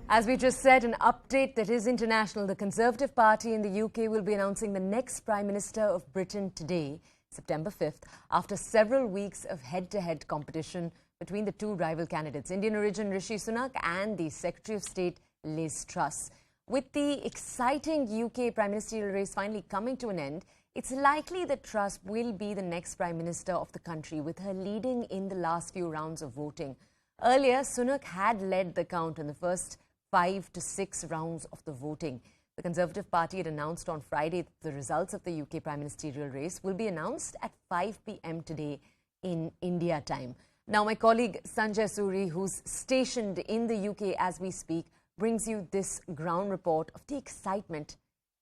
As we just said, an update that is international. The Conservative Party in the UK will be announcing the next Prime Minister of Britain today, September 5th, after several weeks of head-to-head competition between the two rival candidates, Indian origin Rishi Sunak and the Secretary of State Liz Truss. With the exciting UK Prime Ministerial race finally coming to an end, it's likely that Truss will be the next Prime Minister of the country, with her leading in the last few rounds of voting. Earlier, Sunak had led the count in the first 5 to 6 rounds of the voting. The Conservative Party had announced on Friday that the results of the UK Prime Ministerial race will be announced at 5 p.m. today in India time. Now, my colleague Sanjay Suri, who's stationed in the UK as we speak, brings you this ground report of the excitement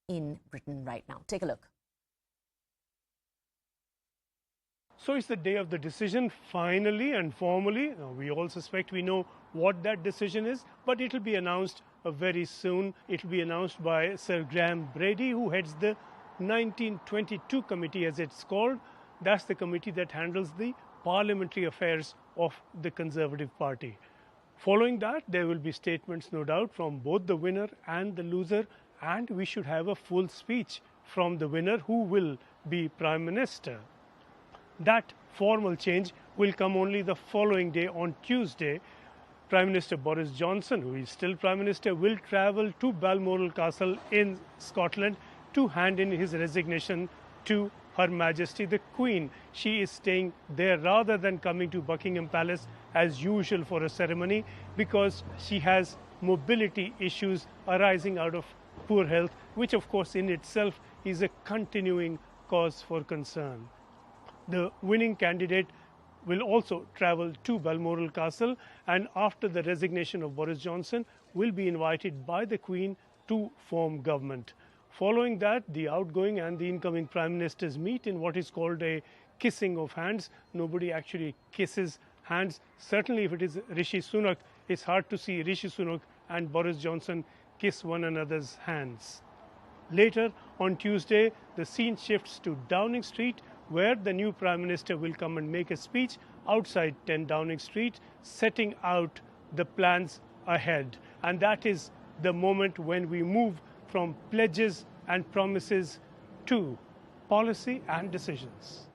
in Britain right now. Take a look. So it's the day of the decision, finally and formally. Now, we all suspect we know what that decision is, but it will be announced very soon. It will be announced by Sir Graham Brady, who heads the 1922 committee, as it's called. That's the committee that handles the parliamentary affairs of the Conservative Party. Following that, there will be statements, no doubt, from both the winner and the loser, and we should have a full speech from the winner, who will be Prime Minister. That formal change will come only the following day, on Tuesday. Prime Minister Boris Johnson, who is still Prime Minister, will travel to Balmoral Castle in Scotland to hand in his resignation to Her Majesty the Queen. She is staying there rather than coming to Buckingham Palace as usual for a ceremony, because she has mobility issues arising out of poor health, which of course in itself is a continuing cause for concern. The winning candidate will also travel to Balmoral Castle, and after the resignation of Boris Johnson, will be invited by the Queen to form government. Following that, the outgoing and the incoming Prime Ministers meet in what is called a kissing of hands. Nobody actually kisses hands. Certainly if it is Rishi Sunak, it's hard to see Rishi Sunak and Boris Johnson kiss one another's hands. Later on Tuesday, the scene shifts to Downing Street, where the new Prime Minister will come and make a speech outside 10 Downing Street, setting out the plans ahead. And that is the moment when we move from pledges and promises to policy and decisions.